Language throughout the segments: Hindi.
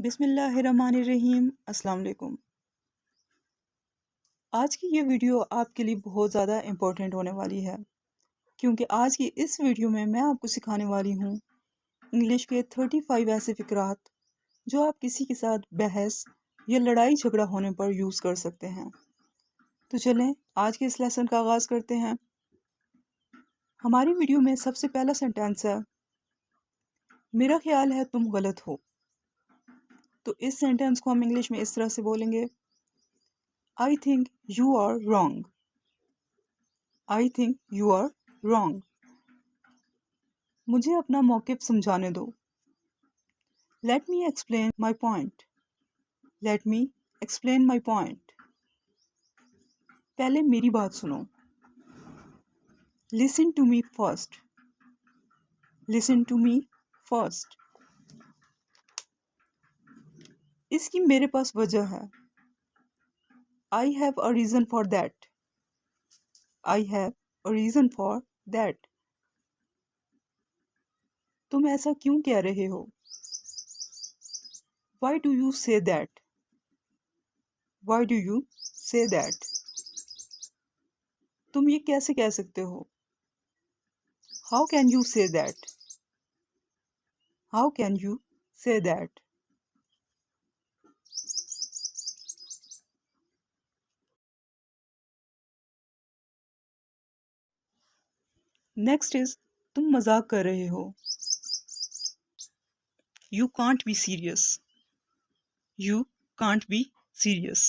बिस्मिल्लाहिर्रहमानिर्रहीम। अस्सलाम वालेकुम। आज की ये वीडियो आपके लिए बहुत ज़्यादा इम्पोर्टेंट होने वाली है क्योंकि आज की इस वीडियो में मैं आपको सिखाने वाली हूँ इंग्लिश के 35 ऐसे फ़िक्रात जो आप किसी के साथ बहस या लड़ाई झगड़ा होने पर यूज़ कर सकते हैं। तो चलें आज के इस लेसन का आगाज़ करते हैं। हमारी वीडियो में सबसे पहला सेंटेंस है, मेरा ख्याल है तुम गलत हो। तो इस सेंटेंस को हम इंग्लिश में इस तरह से बोलेंगे, I think you are wrong. I think you are wrong. मुझे अपना मौक़िफ़ समझाने दो। Let me explain my point. Let me explain my point. पहले मेरी बात सुनो। Listen to me first. Listen to me first. इसकी मेरे पास वजह है। I have a reason for that. I have a reason for that. तुम ऐसा क्यों कह रहे हो? Why do you say that? Why do you say that? तुम ये कैसे कह सकते हो? How can you say that? How can you say that? Next is तुम मजाक कर रहे हो। You can't be serious. You can't be serious.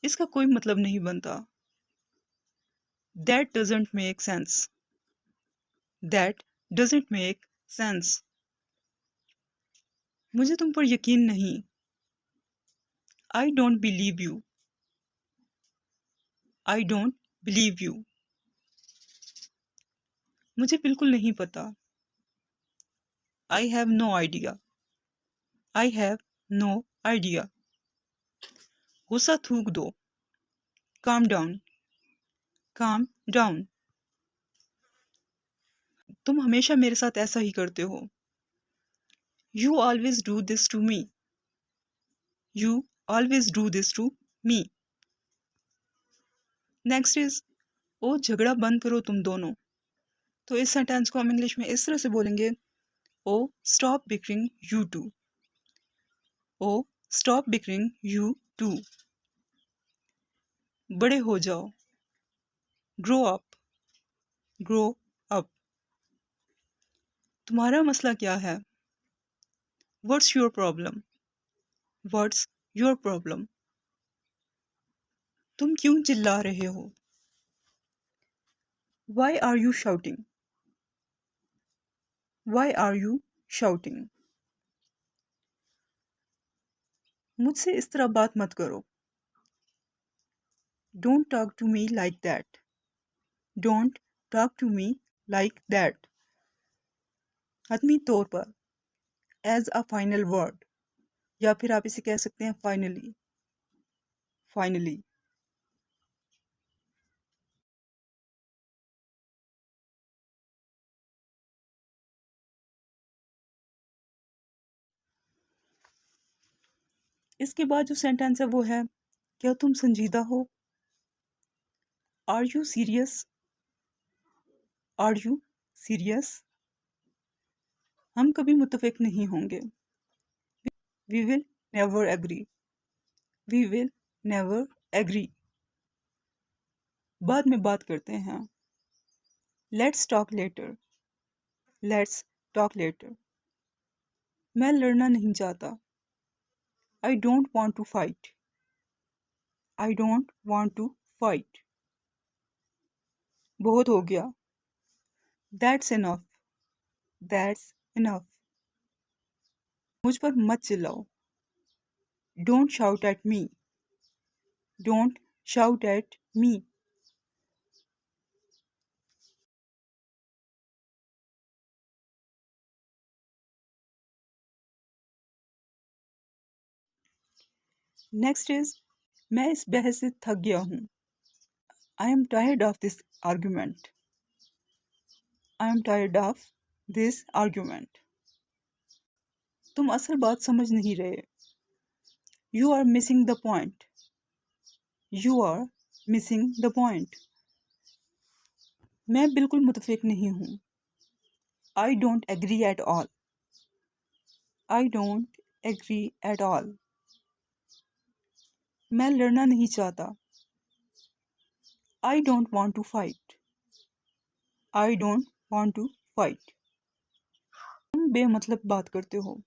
इसका कोई मतलब नहीं बनता। That doesn't make sense. That doesn't make sense. मुझे तुम पर यकीन नहीं। I don't believe you. I don't believe you. मुझे बिल्कुल नहीं पता। I have no idea. I have no idea. गुस्सा थूक दो। Calm down. Calm down. तुम हमेशा मेरे साथ ऐसा ही करते हो। You always do this to me. You always do this to me. Next is ओ झगड़ा बंद करो तुम दोनों। तो इस सेंटेंस को हम इंग्लिश में इस तरह से बोलेंगे, oh stop bickering you two. Oh stop bickering you two. बड़े हो जाओ। Grow up. Grow up. तुम्हारा मसला क्या है? What's your problem? What's your problem? तुम क्यों चिल्ला रहे हो? Why are you shouting? Why are you shouting? मुझसे इस तरह बात मत करो। Don't talk to me like that. Don't talk to me like that. हतमी तौर पर, एज अ फाइनल वर्ड, या फिर आप इसे कह सकते हैं फाइनली। फाइनली। इसके बाद जो सेंटेंस है वो है, क्या तुम संजीदा हो? Are you serious? Are you serious? हम कभी मुत्तफिक नहीं होंगे। We will never agree. We will never agree. बाद में बात करते हैं। Let's talk later. Let's talk later. मैं लड़ना नहीं चाहता। I don't want to fight. I don't want to fight. बहुत हो गया। That's enough. That's enough. मुझ पर मत चिल्लाओ। Don't shout at me. Don't shout at me. Next is, मैं इस बहस से थक गया हूँ। I am tired of this argument. I am tired of this argument. तुम असल बात समझ नहीं रहे। You are missing the point. You are missing the point. मैं बिल्कुल मुतफिक नहीं हूँ। I don't agree at all. I don't agree at all. मैं लड़ना नहीं चाहता। I don't want to fight. I don't want to fight. तुम बेमतलब बात करते हो।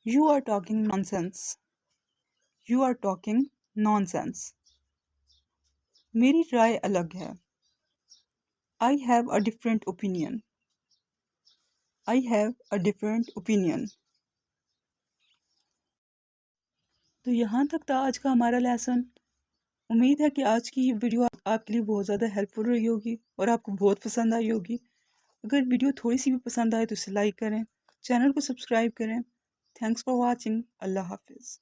You are talking nonsense. You are talking nonsense. मेरी राय अलग है। I have a different opinion. I have a different opinion. तो यहाँ तक था आज का हमारा लेसन। उम्मीद है कि आज की ये वीडियो आपके लिए बहुत ज़्यादा हेल्पफुल रही होगी और आपको बहुत पसंद आई होगी। अगर वीडियो थोड़ी सी भी पसंद आए तो इसे लाइक करें, चैनल को सब्सक्राइब करें। Thanks for watching. अल्लाह हाफिज़।